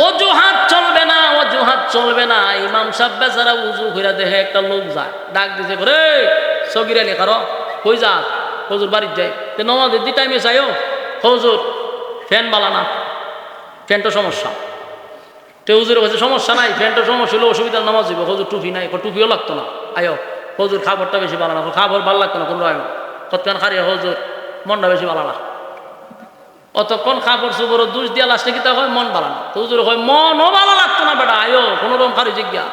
অজুহাত চলবে না, অজুহাত চলবে না। ইমাম সাহেব বেচারা উজু করে দেখে একটা লোক যায়, ডাক দিছে করে সগির আলী কারো কই যা, হজুর বাড়ির যাই, নমাজের দি টাইমে চাইও হজুর ফ্যান বালানা, ফ্যানটা সমস্যা। তে হুজুর কাছে সমস্যা নাই, ফ্যানটা সমস্যা হলে অসুবিধা, নামাজ দিব। হজুর টুপি নাই, টুপিও লাগতো না, আয়ো হজুর খাবারটা বেশি বালানা, খাবার ভালো লাগতো না কোনো আয়ো কতক্ষণ খারিয়া হজুর মনটা বেশি বালানা। অতক্ষণ খাবার সুবর দুষ দিয়া লাস্টে কিতা হয় মন বালানা। তো হুজুর হয় মনও ভালো লাগতো না বেটা, আয়ো কোনো রকম খারি জিজ্ঞা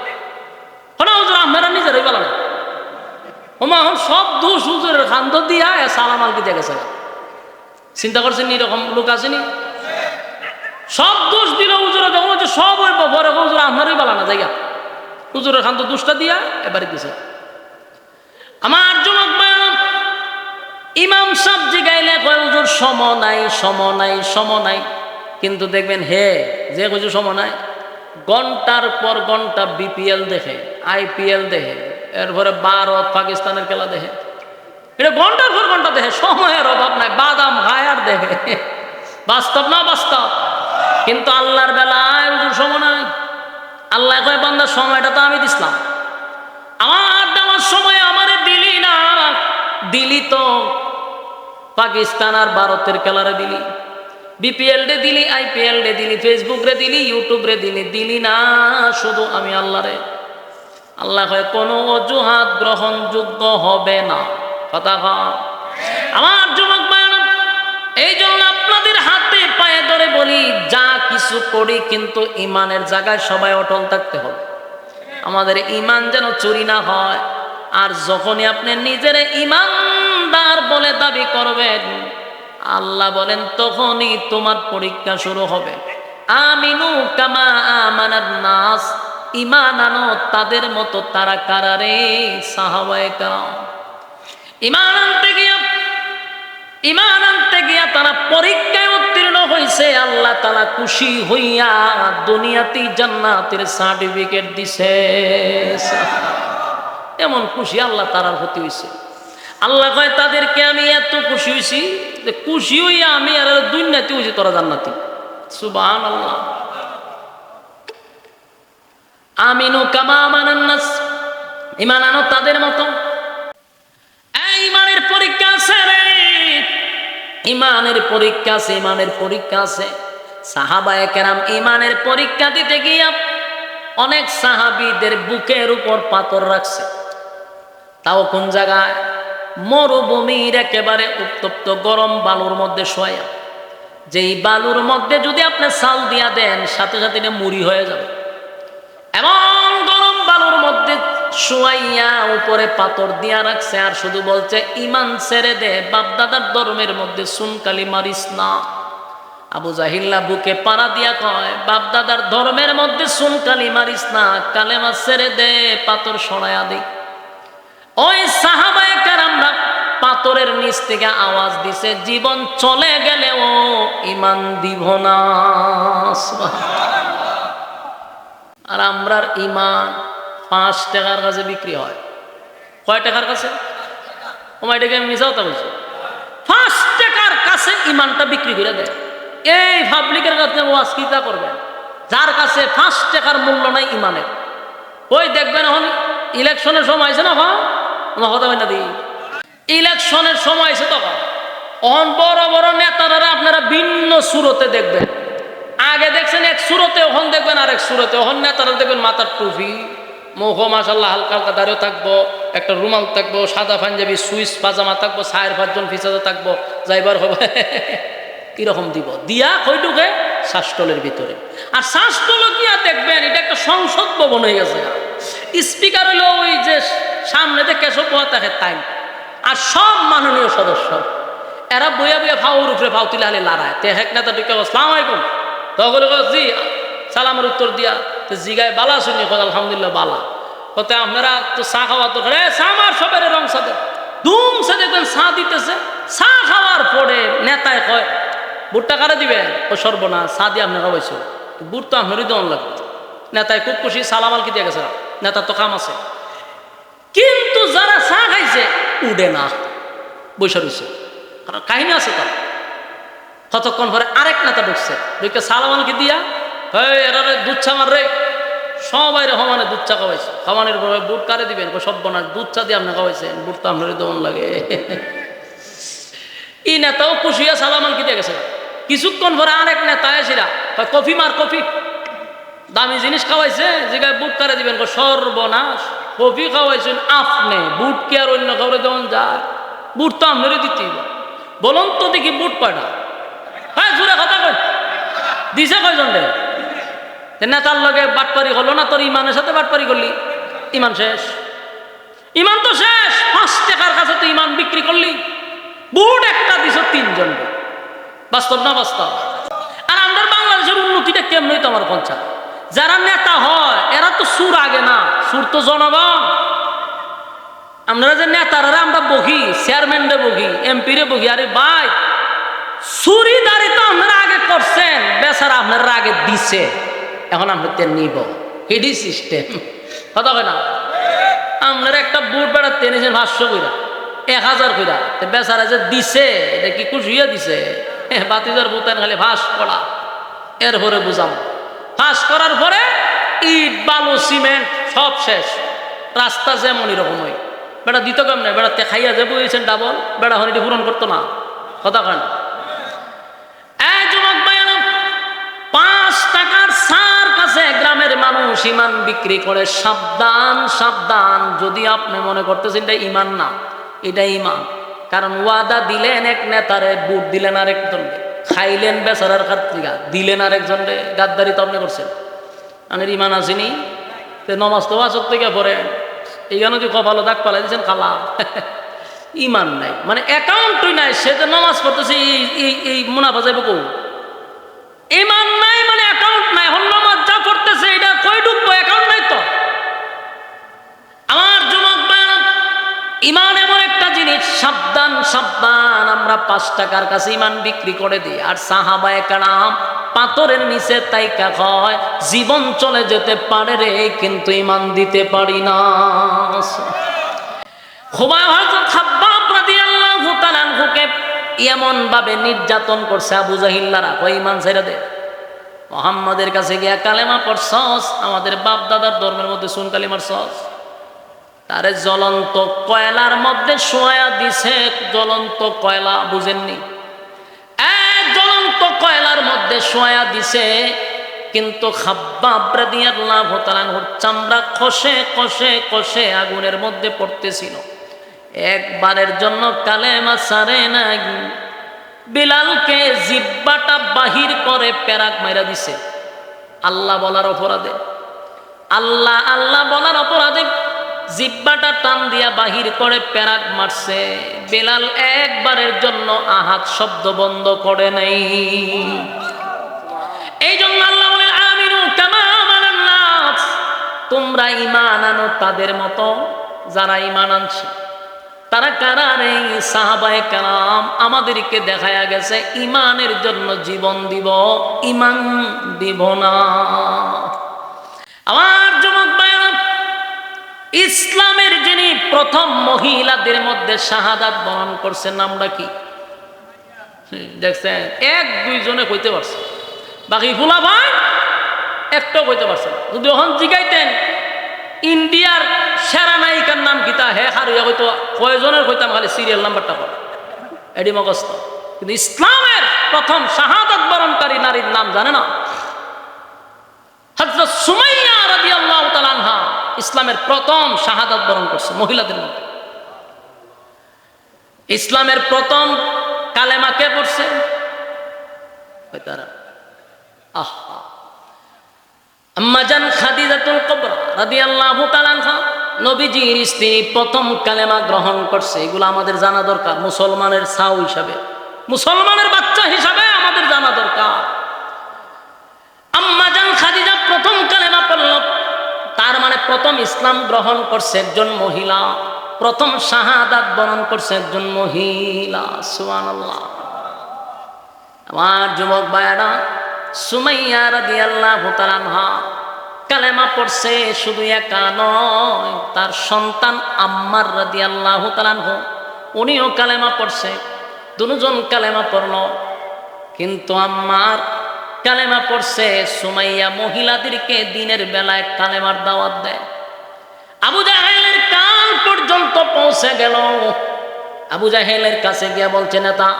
না হুজুর আপনারা নিজেরাই বালানা। ওমা সব দোষ হুজুরের খান্দ দিয়া সালাম আলকি দিয়ে গেছে। চিন্তা করছেন এরকম লোক আসেনি? সব দোষ দিল হুজুরে, যখন হচ্ছে সব ওই পরে হুজুর আপনারই বালানা জায়গা, হুজুরের খান তো দুষ্টা দিয়া এবারে দিছে। আমার যুবক ভাইরা, ইমাম সাহেব জিগাইলে কয় হুজুর সম নাই, সম নাই, সম নাই। কিন্তু দেখবেন হে যে হুজুর সম নাই, ঘন্টার পর ঘন্টা বিপিএল দেখে, আইপিএল দেখে, এরপরে ভারত পাকিস্তানের খেলা দেখে, এটা ঘন্টার পর ঘন্টা দেখে, সময়ের অভাব নাই, বাদাম খায় আর দেখে। বাস্তব না বাস্তব? কিন্তু আল্লাহর বেলায় হুজুর সময় নাই। আল্লাহ কয় বান্দা সময়টা তো আমি দিছিলাম, আমার দেওয়ার সময় আমারে দিলি না, দিলি তো পাকিস্তান আর ভারতের খেলারে দিলি, বিপিএল রে দিলি, আইপিএল রে দিলি, ফেসবুক রে দিলি, ইউটিউব রে দিলি, দিলি না শুধু আমি আল্লাহ রে। আল্লাহ কয় কোনো অজুহাত গ্রহণযোগ্য হবে না। কথা কয় আমার যুবক ভাইরা, এই জন্য আপনাদের হাতে পায়ে ধরে বলি, যা কিছু করি কিন্তু ইমানের জায়গায় সবাই অটল থাকতে হবে। আমাদের ইমান যেন চুরি না হয়। আর যখনই আপনি নিজের ইমানদার বলে দাবি করবেন, আল্লাহ বলেন তখনই তোমার পরীক্ষা শুরু হবে। আমিনু কামা আমানান নাস, ইমান আনো তাদের মতো। তারা কারারে? সাহাবায়ে কেরাম। ইমান আনতে গিয়া তারা পরীক্ষায় উত্তীর্ণ হয়েছে, আল্লাহ তাআলা খুশি হইয়া দুনিয়াতেই জান্নাতের সার্টিফিকেট দিছে। এমন খুশি আল্লাহ তাআলার প্রতি হইছে। আল্লাহ কয় তাদেরকে আমি এত খুশি হইছি যে খুশি হইয়া আমি আর দুনিয়াতে হইছি তোরা জান্নাতি। সুবহানাল্লাহ। আমিনু কামা আমানান নাস, ঈমান আনো তাদের মতো। এই ঈমানের পরীক্ষা আছে রে, ঈমানের পরীক্ষা আছে, ঈমানের পরীক্ষা আছে। সাহাবায়ে কেরাম ঈমানের পরীক্ষা দিতে গিয়া অনেক সাহাবীদের বুকের উপর পাথর রাখছে। তাও কোন জায়গায়? মরুভূমির একেবারে উত্তপ্ত গরম বালুর মধ্যে শোয়া। যেই বালুর মধ্যে যদি আপনি চাল দিয়া দেন, সাথে সাথে এটা মুড়ি হয়ে যাবে। এমন গরম বালুর মধ্যে শোয়াইয়া উপরে পাথর দিয়া রাখছে, আর শুধু বলছে ঈমান ছেড়ে দে, বাপদাদার ধর্মের মধ্যে সুনকালি মারিস না। আবু জাহিল্লা বুকে পাড়া দিয়া কয়, বাপদাদার ধর্মের মধ্যে সুনকালি মারিস না, কালেমা ছেড়ে দে, পাথর সরাইয়া দে। ওই সাহাবায়ে কেরামরা পাথরের নিচ থেকে আওয়াজ দিছে, জীবন চলে গেলেও ঈমান দিব না। আর আমরার ঈমান 5 টাকার কাছে বিক্রি হয়। কয় টাকার কাছে? ওমাইটাকে আমি মিশাও তা বলছি, 5 টাকার কাছে ঈমানটা বিক্রি করে দেয়। এই পাবলিকের কাছে ওয়াজ কিতা করবেন যার কাছে 5 টাকার মূল্য নাই ঈমানের? ওই দেখবেন এখন ইলেকশনের সময় আছে না, আমার কথা হয় না দি, ইলেকশনের সময় আছে তখন অহন বড় বড় নেতারা আপনারা ভিন্ন সুরতে দেখবেন। আগে দেখছেন এক সুরতে, ওখান দেখবেন আরেক সুরতে। ওখান নেতারা দেখবেন মাথার টুপি, মুখ মাশাআল্লাহ হালকা হালকা দাঁড়িয়ে থাকবো, একটা রুমাল থাকবো, সাদা পাঞ্জাবি, সুইস পাজামা থাকবো, 4-5 জন ফিসাতে থাকবো, যাইবার হবে কিরকম দিব দিয়া কইটুকে শ্বাসটলের ভিতরে। আর শ্বাসটল গিয়া দেখবেন এটা একটা সংসদ ভবন হয়ে গেছে। স্পিকার হলো ওই যে সামনে যে কেশব পোয়া থাকে তাই, আর সব মাননীয় সদস্য এরা বইয়া বইয়া ফাউর উপরে ফাউ তুলে হালে লড়ায়। তে হেক নেতা ঢুকে আসসালামু আলাইকুম, তখন জি সালামের উত্তর দিয়া জিগায় বালা শুনি, আলহামদুলিল্লাহ বালা। কত আপনারা তো চা খাওয়া তো আমার সবের রং সাথে দুম সে দেখবেন চা দিতেছে। চা খাওয়ার পরে নেতায় কয় বুটটা কারে দিবেন? ও সর্বনা চা দিয়ে আপনি খাওয়াইছো, বুট তো আপনারই দেওয়ান লাগবে। নেতায় খুব খুশি, সালামাল কি দিয়ে গেছে, নেতার তো কাম আছে। কিন্তু যারা চা খাইছে উঠে না, বৈশা রয়েছে, কারণ কাহিনী আছে তার। কতক্ষণ পরে আরেক নেতা ঢুকছে, ঢুকে সালামালকে দিয়া এরা দুধ চা মার রে, সবাই রে সমানে দুধ চা খাওয়াইছে। খাওয়ানোর পরে বুট কারে দিবেন, সব বনার দুধ চা দিয়ে আপনি খাওয়াইছেন, বুট তো আপনার দমন লাগে। ই নেতাও খুশিয়া সালামান কি দিয়ে গেছে। কিছুক্ষণ পরে আরেক নেতা এসিরা কফি মার, কফি দামি জিনিস খাওয়াইছে, যেখানে বুট কারে দিবেন, সর্বনাশ, কফি খাওয়াইছেন আপনি, বুট কি আর অন্য কাউরে দেওয়ান যায়? বুট তো আপনারই দিতেই, বলুন তো দেখি বুট কয়টা? হ্যাঁ জোরে কথা কই, দিছে কয়জন রে? নেতার লগে বাটপারি হলো না, তোর ইমানের সাথে বাটপারি করলি, ইমান শেষ, ইমান তো শেষ। 5 টাকার কাছে তো ইমান বিক্রি করলি, বুট একটা দিছ 3 জন। বাস্তব না বাস্তব? আর আমাদের বাংলাদেশের উন্নতিটা কেমন হইতো আমার পঞ্চায়েত? যারা নেতা হয় এরা তো সুর আগে না, সুর তো জনগণ। আমরা যে নেতারা আমরা বহি, চেয়ারম্যানরে বহি, এমপি রে বহি, আরে ভাই চুরিদারি তো আপনারা আগে করছেন, বেচারা আপনারা আগে দিছে, এখন আমরা তেল নিব, হিডি সিস্টেম। কথা কয় না? আপনারা একটা বুট বেড়া টেনেছেন 500 কইরা, 1000 কইরা, বেচারা যে দিছে এটা কি খুশিয়া দিছে? বাতিজার বুতান খালি ফাঁস করা, এরপরে বুঝাম। ফাঁস করার পরে ইট বালু সিমেন্ট সব শেষ, রাস্তা যেমন এরকম হয়। বেড়া দিত কেমন? বেড়াতে খাইয়া যে বইছেন ডাবল, বেড়া হনিটি পূরণ করতো না। কথা কেন? এই যুবক ভাইয়েরা, 5 টাকার সার কাছে গ্রামের মানুষ ইমান বিক্রি করে। সাবধান সাবধান, যদি আপনি মনে করতেছেন এটা ইমান না, এটা ইমান। কারণ ওয়াদা দিলেন এক নেতারে, বুট দিলেন আরেকজনকে, খাইলেন বেচারার খাত্রিকা, দিলেন আরেকজনকে, গাদ্দারি তো আপনি করছেন। আমার ইমান আসেনি, নমাজ তো আসর থেকে পড়েন, এইখানে যে কপালো দাগ পালাই দিয়েছেন খালা, ইমান নাই, মানে অ্যাকাউন্টই নাই। সে যে নমাজ পড়তেছে এই মুনাফা যাইব কৌ? ইমান নাই মানে অ্যাকাউন্ট নাই। হল নমাজ যা পড়তেছে এটা কই ঢুকবো? অ্যাকাউন্ট নাই তো। আমার যুবক ভাইরা, ইমান এমন একটা জিনিস, সাবধান সাবধান। আমরা 5 টাকার কাছে ইমান বিক্রি করে দিই, আর সাহাবায়ে কেরাম পাথরের নিচে তাইকা কয় জীবন চলে যেতে পারে রে, কিন্তু ইমান দিতে পারি না। হযরত খাব্বাব রাদিয়াল্লাহু তাআলা আনহুকে এমন ভাবে নির্যাতন করছে আবু জাহিল্লারা, কই ইমান ছেড়ে দে, মুহাম্মাদের কাছে গিয়া কালেমা পড়ছস, আমাদের বাপ দাদার ধর্মের মধ্যে শুন কালিমার সস। তারে জ্বলন্ত কয়লার মধ্যে শোয়া দিছে। জ্বলন্ত কয়লা বুঝেননি? জ্বলন্ত কয়লার মধ্যে শোয়া দিছে, কিন্তু খাব্বাব রাদিয়াল্লাহু তাআলা আনহুর চামড়া খসে খসে খসে আগুনের মধ্যে পড়তেছিল। একবারের জন্য কালেমা ছাড়ে নাই। বিলালকে জিহ্বাটা বাহির করে পেরাক মাইরা দিছে আল্লাহ বলার অপরাধে। আল্লাহ আল্লাহ বলার অপরাধে জিহ্বাটা টান দিয়া বাহির করে পেরাক মারছে। বিলাল একবারের জন্য আহাত শব্দ বন্ধ করে নাই। এই জন্য আল্লাহ বলেন, আমিনু কামা আমানান নাস, তোমরা ঈমান আনো তাদের মতো যারা ঈমান আনছে। তারা কারা রে? সাহাবায়ে কেরাম। আমাদেরকে দেখায়া গেছে ঈমানের জন্য জীবন দিব, ঈমান দিব না। আমার যুবক ভাইরা, ইসলামের যিনি প্রথম মহিলাদের মধ্যে শাহাদাত বরণ করছেন, নামটা কি দেখছেন? 1-2 জনে কইতে পারছে, বাকি ফুলা ভাই একটাও কইতে পারছে না। যদি ওখান জিগাইতেন ইন্ডিয়ার সেরা নায়িকার নাম কিতা, হে হারিয়া হয়তো কয়জনের কইতাম, খালি সিরিয়াল নাম্বারটা পড়া এডি মগস্ত। কিন্তু ইসলামের প্রথম শাহাদাত বরণকারী নারীর নাম জানে না? হযরত সুমাইয়া রাদিয়াল্লাহু তাআলা আনহা ইসলামের প্রথম শাহাদাত বরণ করছে মহিলাদের মধ্যে। ইসলামের প্রথম কালেমা কে পড়ছে? আম্মাজান খাদিজাতুল কুবরা রাদিয়াল্লাহু তাআলা আনহা, নবীজির স্ত্রী, প্রথম কালেমা গ্রহণ করছে। এগুলো আমাদের জানা দরকার, মুসলমানের ছাউ হিসাবে, মুসলমানের বাচ্চা হিসাবে আমাদের জানা দরকার। আম্মাজান খাদিজা প্রথম কালেমা পড়ল, তার মানে প্রথম ইসলাম গ্রহণ করছে একজন মহিলা, প্রথম শাহাদাত বরণ করছে একজন মহিলা। সুবহানাল্লাহ। আমার যুবক ভাইরা, সুমাইয়া রাদিয়াল্লাহু তাআলা আনহা কালেমা পড়ছে, শুধু একা নয়, তার সন্তান আম্মার রাদিয়াল্লাহু তাআলা আনহু উনিও কালেমা পড়ছে। দুজন কালেমা পড়ল, কিন্তু আম্মার কালেমা পড়ছে। সুমাইয়া মহিলাদেরকে দিনের বেলায় কালেমার দাওয়াত দেয়। আবু জাহেলের কান পর্যন্ত পৌঁছে গেল। আবু জাহেলের কাছে গিয়ে বলছে, নেতা,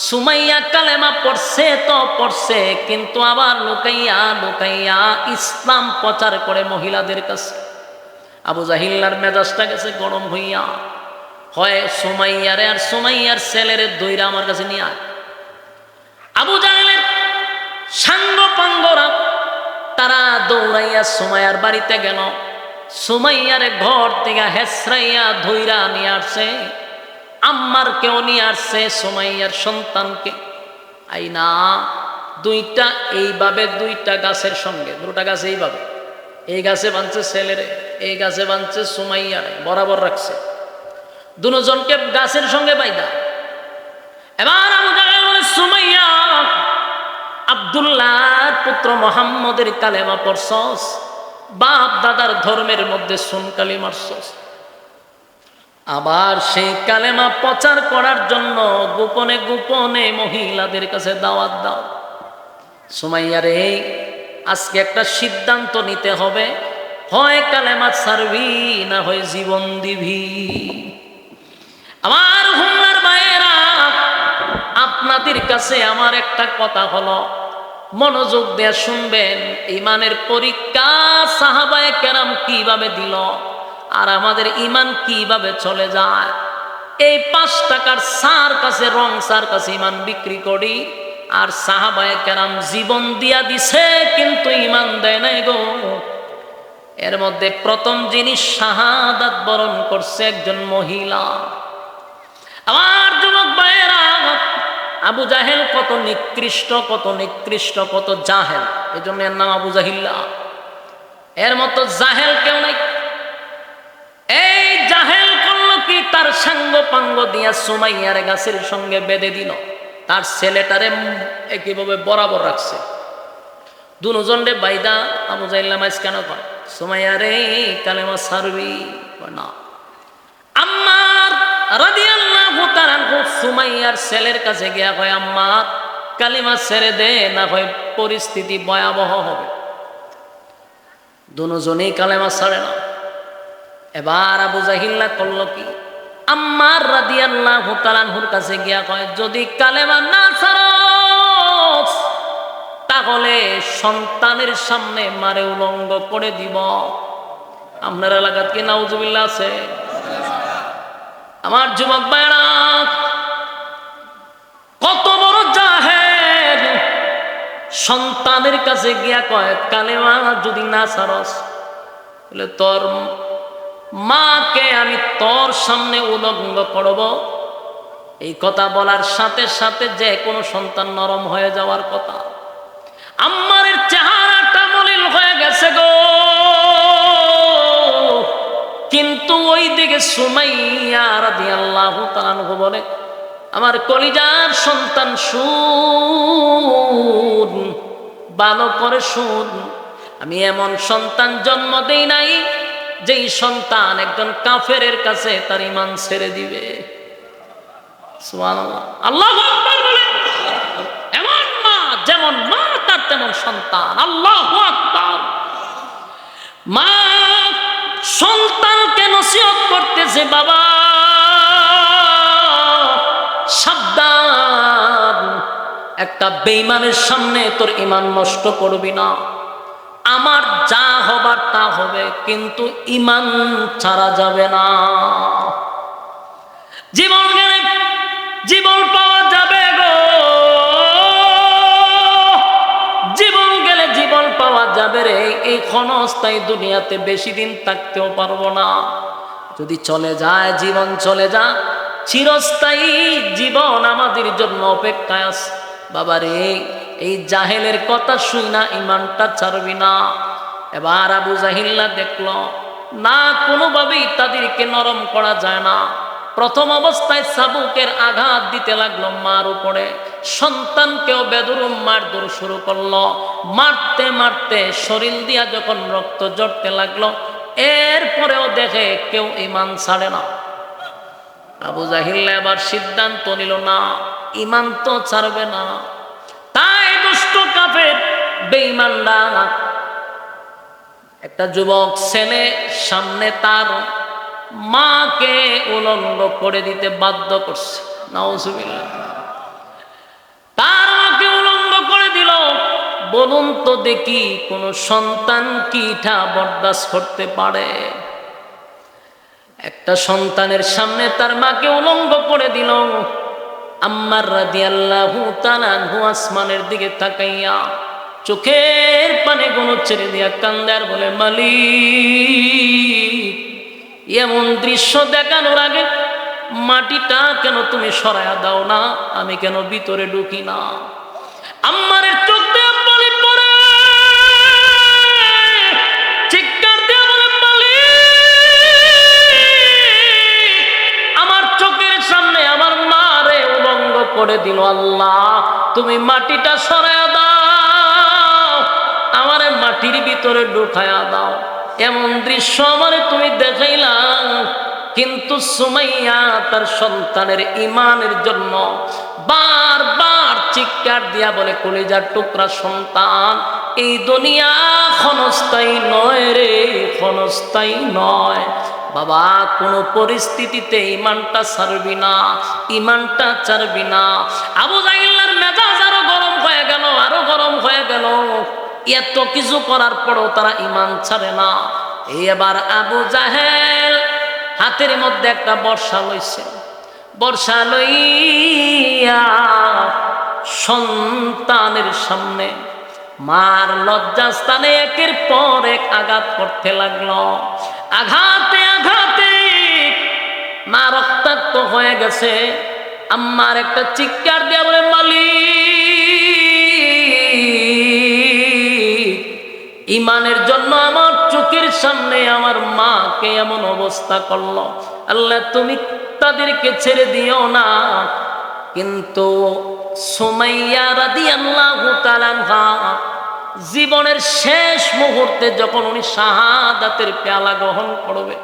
সুমাইয়া কালেমা পড়ছে তো পড়ছে, কিন্তু আবার লুকাইয়া লুকাইয়া ইসলাম প্রচার করে মহিলাদের কাছে। আবু জাহিল্লার মেজাজটা গেছে গরম হইয়া, হয় সুমাইয়ারে আর সুমাইয়ার ছেলেরে দইরা আমার কাছে নিয়ে আয়। আবু জাহেলের সাঙ্গ পাঙ্গরা তারা দৌড়াইয়া সুমাইয়ার বাড়িতে গেল। সুমাইয়ারে ঘর থেকে হেসরাইয়া ধইরা নিয়ে আসছে। আম্মার কেউ নিয়ে আসছে সুমাইয়ার সন্তানকে। আইনা দুইটা এইভাবে দুইটা গাছের সঙ্গে, দুটা গাছ এইভাবে, এই গাছে বাঁধছে ছেলেরে, এই গাছে বাঁধছে সুমাইয়ারে, বরাবর রাখছে দুজনকে গাছের সঙ্গে বাইদা। এবার আবু জাহেল বলে, সুমাইয়া, আব্দুল্লাহর পুত্র মুহাম্মদের কালেমা পড়ছস, বাপ দাদার ধর্মের মধ্যে সুনকালি মারছস, আবার সেই কালেমা প্রচার করার জন্য গোপনে গোপনে মহিলাদের কাছে দাওয়াত দাও। সুমাইয়ারে, আজকে একটা সিদ্ধান্ত নিতে হবে, হয় কালেমা ছাড়বি না হয় জীবন দিবি। আমার হুমনার ভাইয়েরা, আপনাদের কাছে আমার একটা কথা হলো, মনোযোগ দিয়ে শুনবেন। ইমানের পরীক্ষা সাহাবায়ে কেরাম কিভাবে দিল, আর আমাদের ইমান কিভাবে চলে যায়। এই 5 টাকার সার কাছে, রং সার কাছে ইমান বিক্রি করি, আর সাহাবায়ে কেরাম জীবন দিয়া দিছে কিন্তু ইমান দেয় নাই গো। এর মধ্যে প্রথম যিনি শাহাদাত বরণ করছে একজন মহিলা। আমার যুবক ভাইয়েরা, আবু জাহেল কত নিকৃষ্ট, কত নিকৃষ্ট, কত জাহেল, এই জন্য এর নাম আবু জাহিল্লা। এর মতো জাহেল কেউ নাই। এই জাহেল করলো কি, তার সাঙ্গ পাঙ্গ দিয়া সুমাইয়ার গাছের সঙ্গে বেঁধে দিল, তার ছেলেটারে একইভাবে বরাবর রাখছে। দুজনে বাইদা আবু জাহিল্লা মাইজ কেন কয়, সুমাইয়ারে কালেমা ছাড়বি না। আম্মার রাদিয়াল্লাহু তাআলা সুমাইয়ার ছেলের কাছে গিয়া কয়, আম্মার কালিমা ছেড়ে দে, না হয় পরিস্থিতি ভয়াবহ হবে। দুজনেই কালেমা ছাড়ে না। এবার আবু জাহিল্লা করলো কি, আম্মার রাদিয়াল্লাহু তাআলার কাছে গিয়া কয়, যদি কালেমা না ছাড়স তাহলে সন্তানের সামনে মারে উলঙ্গ করে দিব। আপনার এলাকাত কি নাউজুবিল্লাহ আছে? আমার যুবক ভাইরা, কত বড় জাহেল, সন্তানের কাছে গিয়া কয়, কালেমা যদি না ছাড়স তাহলে তোর মাকে আমি তোর সামনে উলঙ্গ করব। এই কথা বলার সাথে সাথে যে কোনো সন্তান নরম হয়ে যাওয়ার কথা। আম্মারের চেহারাটা মলিন হয়ে গেছে গো, কিন্তু ওই দিকে সুমাইয়া রাদিয়াল্লাহু তাআলা বলে, আমার কলিজার সন্তান শুন, ভালো করে শুন, আমি এমন সন্তান জন্ম দেই নাই যেই সন্তান একজন কাফেরের কাছে তার ঈমান ছেড়ে দিবে। সুবহানাল্লাহ, আল্লাহু আকবার বলেন। এমন মা, যেমন মা তার তেমন সন্তান। আল্লাহু আকবার। মা সন্তানকে নসিহত করতেছে, বাবা সাবধান, একটা বেঈমানের সামনে তোর ঈমান নষ্ট করবি না। আমার যা হবার তা হবে, কিন্তু ঈমান ছাড়া যাবে না। জীবন গেলে জীবন পাওয়া যাবে গো, জীবন গেলে জীবন পাওয়া যাবে রে। এই ক্ষণস্থায়ী দুনিয়াতে বেশি দিন থাকতেও পারবো না। যদি চলে যায় জীবন, চলে যা, চিরস্থায়ী জীবন আমাদের জন্য অপেক্ষায় আছে। বাবারে, এই জাহেলের কথা শুই না ঈমানটা ছাড়বি না। এবার আবু জাহিল্লা দেখলো না, কোনোভাবেই তাদেরকে নরম করা যায় না। প্রথম অবস্থায় চাবুকের আঘাত দিতে লাগলো মার উপরে, সন্তানকেও বেদরুম মারধর শুরু করলো। মারতে মারতে শরীর দিয়া যখন রক্ত ঝরতে লাগলো, এরপরেও দেখে কেউ ঈমান ছাড়ে না। আবু জাহিল্লা এবার সিদ্ধান্ত নিল, না, ঈমান তো ছাড়বে না। তাই দুষ্ট কাফের বেঈমানরা একটা যুবক ছেলে সামনে তার মাকে উলঙ্গ করে দিতে বাধ্য করছে, নাউজুবিল্লাহ। তার মাকে উলঙ্গ করে দিল। বলুন তো দেখি কোন সন্তান কি এটা বরদাস্ত করতে পারে? একটা সন্তানের সামনে তার মাকে উলঙ্গ করে দিল। আম্মার রাদিয়াল্লাহু তাআলা আনহু আসমানের দিকে তাকাইয়া চোখের পানে গুলো ছেড়ে দিয়া কান্দে আর বলে, মালিক, এমন দৃশ্য দেখানোর আগে মাটিটা কেন তুমি সরায়া দাও না? আমি কেন ভিতরে ঢুকি না? আম্মারের চোখ দিয়ে পানি পড়ে, চিৎকার দিয়ে বলে, মালিক, আমার চোখের সামনে আমার মারে উলঙ্গ করে দিল। আল্লাহ, তুমি মাটিটা সরায়া দাও, আমারে মাটির ভিতরে ঢুকায়া দাও। এমন দৃশ্য আমারে তুমি দেখাইলাম। কিন্তু সুমাইয়া তার সন্তানের ঈমানের জন্য বারবার চিৎকার দিয়া বলে, কলিজার টুকরা সন্তান, এই দুনিয়া ক্ষণস্থায়ী নয় রে, ক্ষণস্থায়ী নয়। বাবা, কোনো পরিস্থিতিতে ঈমানটা ছাড়বি না, ঈমানটা ছাড়বি না। আবু জাহেলের মেজাজ আরো গরম হয়ে গেল, আরো গরম হয়ে গেল। এত কিছু করার পরও তারা ঈমান ছাড়ে না। এবার আবু জাহেল হাতের মধ্যে একটা বর্ষা লইছে। বর্ষা লইয়া সন্তানের সামনে মার লজ্জাস্থানে একের পর এক আঘাত করতে লাগলো। আঘাতে আঘাতে মা রক্তাক্ত হয়ে গেছে। আম্মার একটা চিৎকার দিয়া বলে, মালিক, ঈমানের জন্য আমার চোখের সামনে আমার মাকে এমন অবস্থা করলো। আল্লাহ, তুমি তাদেরকে ছেড়ে দিও না। কিন্তু সুমাইয়া রাদিয়াল্লাহু তাআলা আনহা জীবনের শেষ মুহূর্তে যখন উনি শাহাদাতের পেয়ালা গ্রহণ করবে,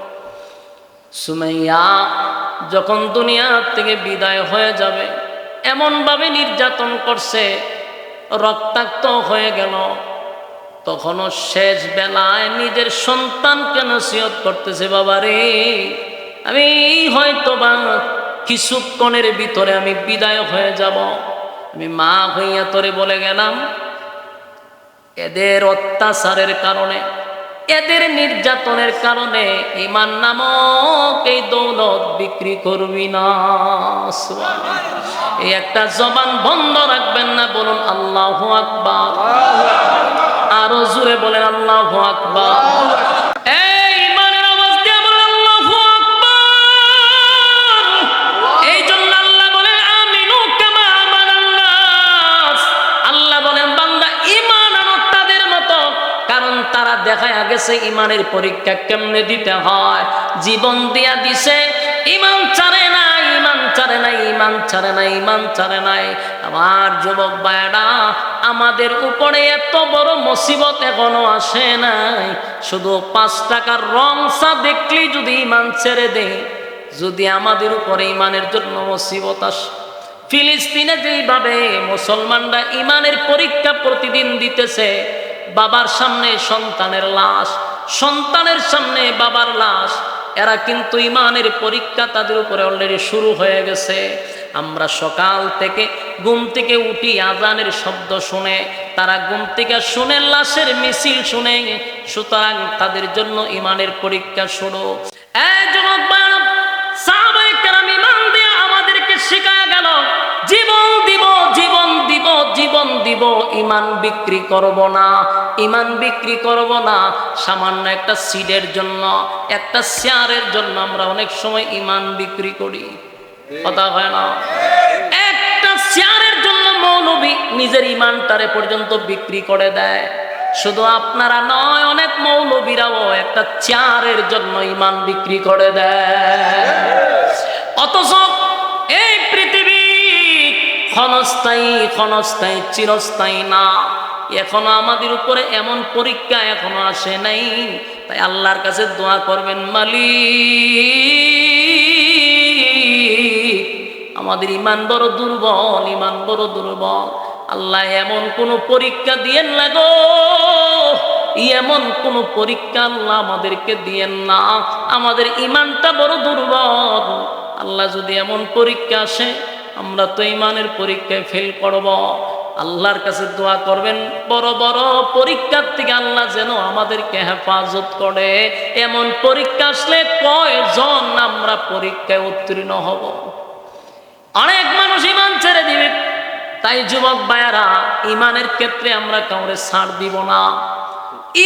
সুমাইয়া যখন দুনিয়া থেকে বিদায় হয়ে যাবে, এমন ভাবে নির্যাতন করছে, রক্তাক্ত হয়ে গেল। তখনও শেষ বেলায় নিজের সন্তানকে নসিহত করতেছে, বাবা রে, আমি হয়তো বা কিছুক্ষণের ভিতরে আমি বিদায় হয়ে যাব। আমি মা হইয়া তোরে বলে গেলাম, এদের অত্যাচারের কারণে, এদের নির্যাতনের কারণে ঈমান নামক এই দৌলত বিক্রি করবি না। এই একটা জবান বন্ধ রাখবেন না। বলুন আল্লাহু আকবার। আরো জোরে বলেন আল্লাহু আকবার। এই ঈমানের আওয়াজ দিয়ে বলেন আল্লাহু আকবার। এই জন্য আল্লাহ বলেন, আমিনু কামা আমানান নাস। আল্লাহ বলেন, বান্দা ঈমান আনো তাদের মতো, কারণ তারা দেখায় গেছে ঈমানের পরীক্ষা কেমনে দিতে হয়। জীবন দিয়া দিছে, ঈমান ছাড়ে না, ঈমান ছাড়ে নাই, ঈমান ছাড়ে নাই, ঈমান ছাড়ে নাই। আমার যুবক ভাইরা, আমাদের উপরে এত বড় মুসিবত এখনো আসে নাই। শুধু 5 টাকার রং চা দেখলেই যদি ঈমান ছেড়ে দেয়, যদি আমাদের উপরে ঈমানের জন্য মুসিবত আসে। ফিলিস্তিনে যেইভাবে মুসলমানরা ঈমানের পরীক্ষা প্রতিদিন দিতেছে, বাবার সামনে সন্তানের লাশ, সন্তানের সামনে বাবার লাশ, এরা কিন্তু ঈমানের পরীক্ষা তাদের উপরে অলরেডি শুরু হয়ে গেছে। আমরা সকাল থেকে ঘুম থেকে উঠি, আজানের শব্দ শুনে, তারা ঘুম থেকে শুনে লাশের মিছিল শুনে। সুতরাং তাদের জন্য ঈমানের পরীক্ষা শুরু। সাহাবায়ে কেরাম ঈমান দিয়ে আমাদেরকে শিখায়া গেল, জীবন দিব, জীবন দিব, জীবন দিব, ঈমান বিক্রি করব না, ঈমান বিক্রি করব না। সামান্য একটা সিডের জন্য, একটা শেয়ারের জন্য আমরা অনেক সময় ঈমান বিক্রি করি, কথা হয় না? একটা শেয়ারের জন্য মৌলবী নিজের ঈমানটারে পর্যন্ত বিক্রি করে দেয়। শুধু আপনারা নয়, অনেক মৌলবীরাও একটা চেয়ারের জন্য ঈমান বিক্রি করে দেয়। অথচ এই পৃথিবী ক্ষণস্থায়ী, ক্ষণস্থায়ী, চিরস্থায়ী না। এখনো আমাদের উপরে এমন পরীক্ষা এখনো আসে নাই। তাই আল্লাহর কাছে দোয়া করবেন, মালিক, আমাদের ঈমান বড় দুর্বল, ঈমান বড় দুর্বল। আল্লাহ এমন কোন পরীক্ষা দিয়েন না গো, এমন কোন পরীক্ষা আল্লাহ আমাদেরকে দিয়েন না, আমাদের ইমানটা বড় দুর্বল। আল্লাহ যদি এমন পরীক্ষা আসে, আমরা তো ইমানের পরীক্ষায় ফেল করব। আল্লাহর কাছে দোয়া করবেন বড় বড় পরীক্ষার থেকে আল্লাহ যেন আমাদেরকে হেফাজত করে। এমন পরীক্ষা আসলে কয়জন আমরা পরীক্ষায় উত্তীর্ণ হব? অনেক মানুষ ইমান ছেড়ে দিবে। তাই যুবক ভাইয়ারা, ইমানের ক্ষেত্রে আমরা কাউরে ছাড় দিব না,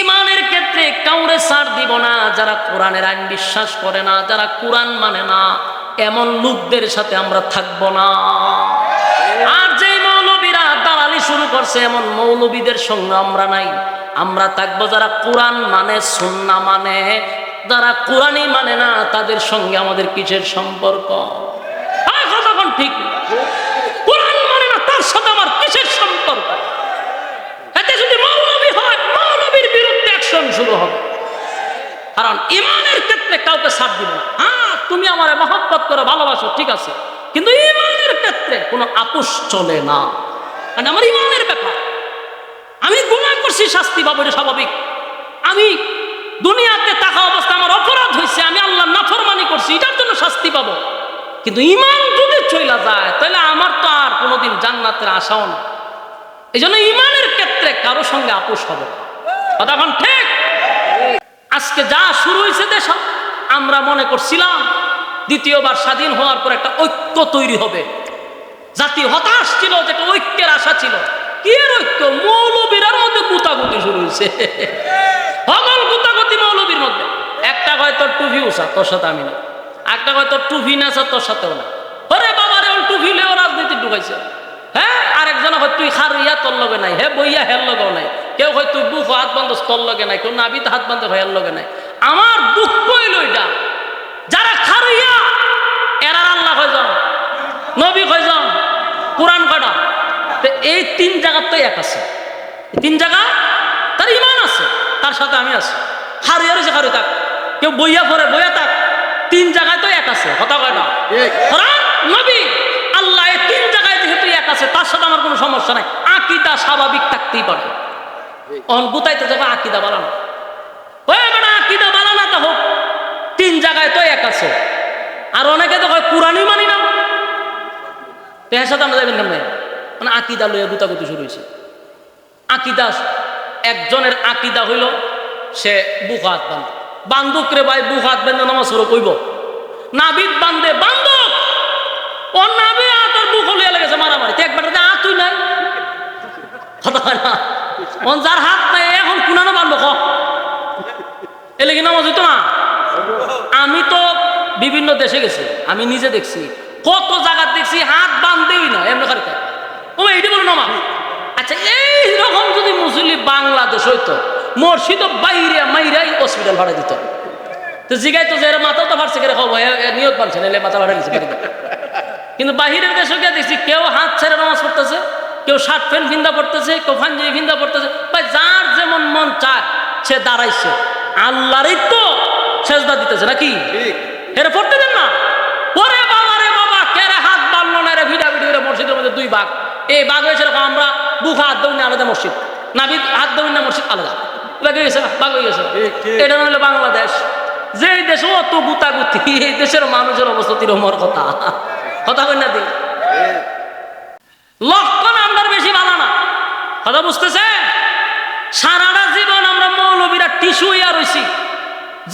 ইমানের ক্ষেত্রে কাউরে ছাড় দিব না। যারা কোরআনের আইন বিশ্বাস করে না, যারা কোরআন মানে না, এমন লোকদের সাথে আমরা থাকব না। আর যেই মৌলবীরা দালালি শুরু করছে, এমন মৌলবীদের সঙ্গে আমরা নাই। আমরা থাকবো যারা কোরআন মানে, সুন্নাহ মানে। যারা কোরআনই মানে না, তাদের সঙ্গে আমাদের কিসের সম্পর্ক? কতক্ষণ ঠিক, কোরআন মানে না, তার সাথে আমার কিসের সম্পর্ক? এতে যদি মৌলবী হয়, মৌলবীর বিরুদ্ধে অ্যাকশন শুরু হবে। কারণ ইমানের ক্ষেত্রে কাউকে ছাড় দিব না। হ্যাঁ, তুমি আমার মহব্বত করে ভালোবাসো, ঠিক আছে, কিন্তু ইমানের ক্ষেত্রে কোনো আপোষ চলে না। কারণ আমার ইমানের ব্যাপার। আমি গুনাহ করছি, শাস্তি পাবো, এটা স্বাভাবিক। আমি দুনিয়াতে থাকা অবস্থা আমার অপরাধ হয়েছে, আমি আল্লাহর নাফরমানি করছি, এটার জন্য শাস্তি পাবো। কিন্তু ইমান যদি চলে যায়, তাহলে আমার তো আর কোনোদিন জান্নাতের আশাও না। এই জন্য ইমানের ক্ষেত্রে কারো সঙ্গে আপোষ হবে না। কথা এখন ঠিক? আজকে যা শুরু হয়েছে দেশ, আমরা মনে করছিলাম দ্বিতীয়বার স্বাধীন হওয়ার পর একটা ঐক্য তৈরি হবে। জাতি হতাশ ছিল, যেটা ঐক্যের আশা ছিল। কি এর ঐক্য? মৌলবীরার মধ্যে গুতাগুতি শুরু হয়েছে। হগল গুতাগুতি মৌলবীর মধ্যে। একটা কয় তোর টুপি উষা, তোর সাথে আমি না। একটা কয় তোর টুপি না, তোর সাথেও না। ওরে বাবা রে, টুপি লেও রাজনীতি ঢুকাইছে। হ্যাঁ, আরেকজন হয় তুই খারইয়া তোর লগে নাই, হে বইয়া হের লগেও নাই। কেউ হয় তুই বুক হাত বান্ধ তোর লগে নাই, কেউ নাবিতে হাত বান্ধে ভাইয়ের লগে নাই। আমার দুঃখ হইল এটা, যারা খারইয়া এরার আল্লাহ কয়জন, নবী কয়জন, কোরআন কয়টা? এই তিন জায়গার তো এক আছে। তিন জায়গা তার ইমান আছে, তার সাথে আমি আছি। খারইয়া রয়েছে, খারই থাক। কেউ বইয়া পড়ে, বইয়া থাক। তিন জায়গায় তো এক আছে। কথা কয়টা? কোরআন, নবী, আল্লাহ, এই তিন জায়গায় যেহেতু এক আছে, তার সাথে আমার কোনো সমস্যা নাই। আকীদা স্বাভাবিক থাকতেই পারে। গুতাইতে যাবে আকীদা বালানো, ওই বেটা আকীদা বালানা তো হোক, তিন জায়গায় তো এক আছে। আর অনেকে তো কোরআনই মানি না, এর সাথে আমরা যাবেন কেমন? মানে আকীদা লইয়া গুতাগুতি শুরু হয়েছে। আকীদা, একজনের আকীদা হইল সে বুক হাত বান্ধে, বান্ধুক রে ভাই, বুক হাত বান্ধে নামাজ পড়ো কইব। নাবিদ বান্ধে, বান্ধব ও নাবি তোর বুক হলিয়া লেগেছে মারামারি, একবার তুই নাই। কথা হয় না? যার হাত নাই এখন কুনানো বান্ধব, এলে কি নামাজ হইতো না? আমি তো বিভিন্ন দেশে গেছি, আমি নিজে দেখছি, কত জায়গা দেখছি হাত বান্ধেই না, এমনি খালি ও এইটি বলো নামাজ। আচ্ছা, এইরকম যদি মুসলিম বাংলাদেশ হইতো, মসজিদ বাইরে মাইরাই হসপিটাল ভাড়া দিত। তো জিগাই তো যে মাথাও তো ফাটছে, নিয়োগ বানছে, নাহলে মাথা ভাড়া দিচ্ছে। কিন্তু বাহিরের দেশে গিয়ে দেখছি কেউ হাত ছেড়ে নামাজ পড়তেছে, কেউ শার্ট প্যান্ট ভিন্দা পড়তেছে, কেউ পাঞ্জাবি ভিন্দা পড়তেছে। ভাই, যার যেমন মন চায় সে দাঁড়াইছে, আল্লাহরই তো সেজদা দিতেছে নাকি? এরা পড়তে দেন না? ওরে বাবা রে বাবা, কেরে হাত বাড়লো না রে, ভিড়া ভিড়ি মসজিদের মধ্যে দুই ভাগ। এই ভাগ হয়েছে এরকম, আমরা বুক হাত দেবো না, আলাদা মসজিদ, নাবিদ হাত দেবো না, মসজিদ আলাদা। ভাগ হয়ে গেছে, ভাগ হয়ে গেছে। এটা হলো বাংলাদেশ। যে দেশে অত গুতাগুতি, এই দেশের মানুষের অবস্থা তিরমর কথা। কথা কই না দি লক্ষণ আমরা বেশি ভালো না। কথা বুঝতেছে? সারাটা জীবন আমরা মৌলবীরা টিস্যু ইয়া রয়েছি,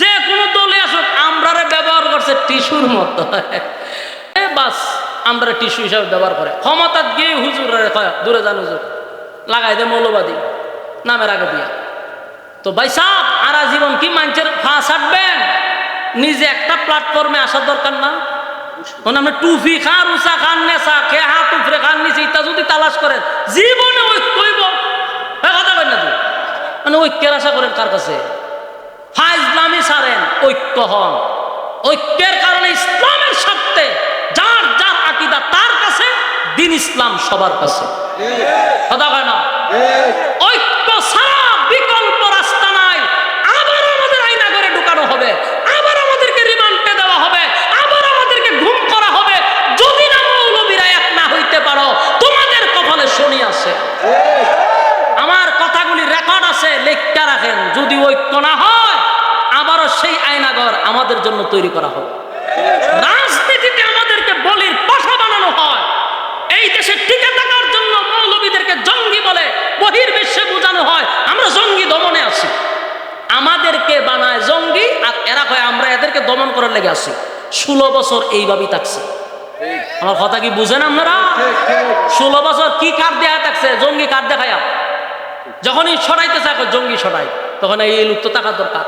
যে কোনো দলে আসুক আমরা ব্যবহার করছে টিস্যুর মতো। বাস আমরা টিস্যু হিসাবে ব্যবহার করে, ক্ষমতা গিয়ে হুজুর দূরে যান, হুজুর লাগাই দে মৌলবাদী নামের আগে দিয়া। তো ভাই সাহ, আর জীবন কি মানুষের ফাঁস হাঁটবেন? নিজে একটা প্ল্যাটফর্মে আসার দরকার না? আমরা টুফি খান, উষা খান, নেশা খেয়ে হাত উপরে খান, নিচে ইত্যাদি যদি তালাশ করেন, জীবনে ঐক্য হইব? কথা বলেন না তুই, মানে ঐক্যের আশা করেন কার কাছে? ফাইজলামি ছাড়েন, ঐক্য হন। ঐক্যের কারণে ইসলামের স্বার্থে যার যার আকীদা তার কাছে, দিন ইসলাম সবার কাছে। কথা কয় না? ঐক্য ছাড়া বিকল্প রাস্তা নাই। আবার আমাদের আইনা করে ঢুকানো হবে, আবার আমাদেরকে রিমান্ডে দেওয়া হবে, আবার আমাদেরকে ঘুম করা হবে। যদি না মৌলবীরা এক না হইতে পারো, তোমাদের কপালে শনি আছে। আছে লেখা রাখেন, যদি ঐক্য না হয় আবারও সেই আয়নাঘর আমাদের জন্য তৈরি করা হবে। রাজনীতিতে আমাদেরকে বলির পাশা বানানো হয়, এই দেশে টিকে থাকার জন্য মৌলবীদেরকে জঙ্গি বলে বহির্বিশ্বে বোঝানো হয় আমরা জঙ্গি দমনে আছি। আমাদেরকে বানায় জঙ্গি, আর এরা কয় আমরা এদেরকে দমন করার লেগে আছি। 16 বছর এইভাবেই থাকছে। আমার কথা কি বুঝেন আপনারা? 16 বছর কি কার্ড দেয়া থাকছে? জঙ্গি কার্ড দেখায়। যখনই সরাইতে চায় জঙ্গি সরাই, তখন এই লোক তো টাকা দরকার।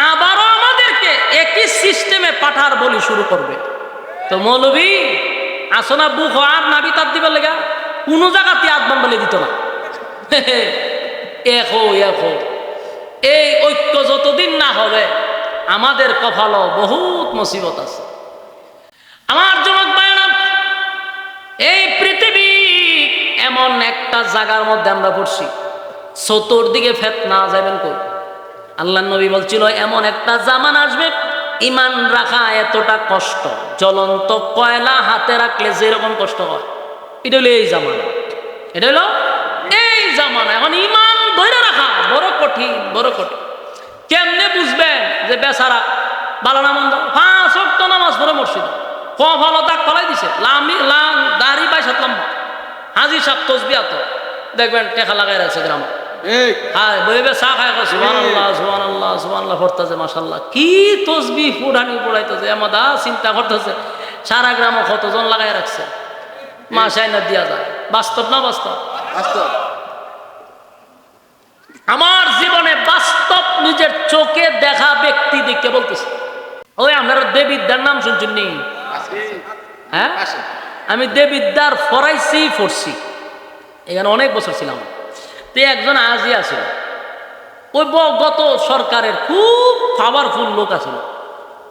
আবারও আমাদেরকে একই সিস্টেমে পাঠার বলি শুরু করবে। তো মৌলবী আসনা বুক আর নাবি তার দিবার লেগা কোনো জায়গাতে আদবান বলে দিত না। এখো এই ঐক্য যতদিন না হবে আমাদের কপালও বহুত মুসিবত আছে। আমার যুবক ভাইরা, এই পৃথিবী এমন একটা জায়গার মধ্যে আমরা পড়ছি, চতুর্দিকে ফিতনা যাবেন কই। আল্লাহ নবী বলছিল এমন একটা জামানা আসবে ইমান রাখা এতটা কষ্ট, জ্বলন্ত কয়লা হাতে রাখলে যেরকম কষ্ট হয়, এটা হলো এই জামানা। এটা হলো এই জামানা। এখন ইমান ধরে রাখা বড় কঠিন, বড় কঠিন। কেমনে বুঝবেন যে বেচারা বালানা মন্দ 5 ওয়াক্ত নামাজ পড়ে মসজিদে, কপালও দাগ ফলাই দিছে, দাড়ি 22 লম্বা, হাজি সাহেব তসবিহ তো দেখবেন টেকা লাগাই রাখছে গ্রাম। হ্যাঁ, বইবে চা খায় সুবহানাল্লাহ সুবহানাল্লাহ সুবহানাল্লাহ পড়তেছে, মাশাআল্লাহ কি তসবিহ ফুটানি পড়াইতেছে, আমাদা চিন্তা করতেছে সারা গ্রামে কতজন লাগাই রাখছে, মাসায় না দিয়া যায়। বাস্তব না বাস্তব? বাস্তব। আমার জীবনে বাস্তব নিজের চোখে দেখা ব্যক্তি দেখতে বলতেছে। ওই আপনারা দেবিদ্যার নাম শুনছেন নি? হ্যাঁ, আমি দেবিদ্যার পড়ছি, এখানে অনেক বছর ছিলাম। তো একজন আজি আছিল, ওই গত সরকারের খুব পাওয়ারফুল লোক আছিল,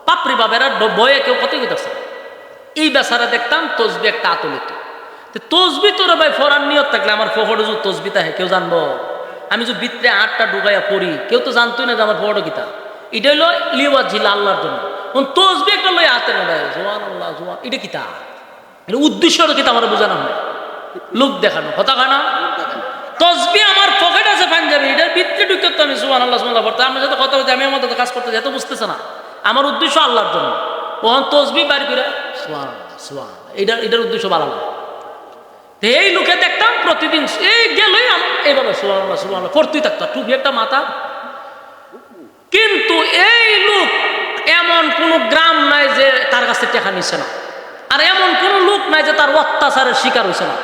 পাপড়ি বাবেরা বয়ে কেউ কত গেছে। এই বেচারা দেখতাম তসবি একটা আতলিত, তসবি তোর ভাই ফরার নিয়ত থাকলে আমার ফোফড়ে যদি তসবি থাকে কেউ জানবো? আমি যদি ভিতরে 8টা ঢুকাইয়া পড়ি কেউ তো জানতোই না যে আমার ফোফড় কিতা। এটা হইলো লিওয়াজ ছিল আল্লাহর জন্য। তসবি একটা লই হাতে নেয় সুবহানাল্লাহ সুবহান, এটা কিতা, এটা উদ্দেশ্যটা কিতা আমার বোঝানো হয়, লোক দেখানো, কথা হয় না। তসবি আমার পকেট আছে পাঞ্জাবি, এটার ভিতরে ঢুকে তো আমি সুবহানাল্লাহ সুবহানাল্লাহ পড়তে, আমার সাথে কথা বলতে, আমি আমার সাথে কাজ করতে এত বুঝতেছে না, আমার উদ্দেশ্য আল্লাহর জন্য। ওখান তসবি বাড়ি ফিরে সুবহানাল্লাহ সুবহানাল্লাহ, এটার উদ্দেশ্য ভালো না। এই লোকে দেখতাম প্রতিদিন এই গেলই এইভাবে সুবহানাল্লাহ সুবহানাল্লাহ পড়তেই থাকতো, টুপি একটা মাথা। কিন্তু এই লোক এমন কোন গ্রাম নাই যে তার কাছে টাকা নিচ্ছে না, আর এমন কোন লোক নাই যে তার অত্যাচারের শিকার হয়েছে না।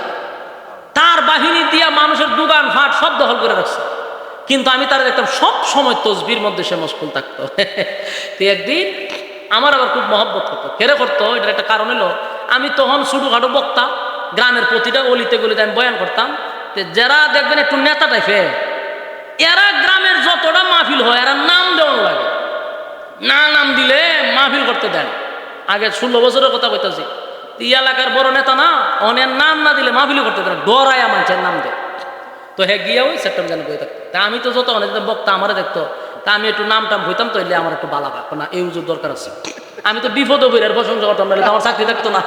তার বাহিনী দিয়া মানুষের দোকান ফাট সব দখল করে রাখছে, কিন্তু আমি তারা দেখতাম সব সময় তসবির মধ্যে সে মশগুল থাকতো। তো একদিন আমার আবার খুব মহব্বত করতো, কেড়ে করতো। এটার একটা কারণ হলো আমি তখন ছোটখাটো বক্তা, গ্রামের প্রতিটা অলিতে গলিতে আমি বয়ান করতাম। যারা দেখবেন একটু নেতা টাইপের, এরা গ্রামের যতটা মাহফিল হয় এরা নাম দেওয়ার লাগে, না নাম দিলে মাহফিল করতে দেন। আগে 16 বছরের কথা কইতাছি, এলাকার বড় নেতা না, অনেক নাম না দিলে মাহফিল করতে দেন, ডরায় আমার নাম দেয়। তো হ্যাঁ গিয়া ওই সেপ্টেম্বর জানে বই থাকতো। তা আমি তো যত অনেক বক্তা আমারে দেখতো, তা আমি একটু নাম টাম হইতাম, তো এলে আমার একটু বালা ভাবতো না, এই উজুর দরকার আছে। আমি তো বিপদ বইয়ের প্রশংসা করতাম, না আমার চাকরি থাকতো না।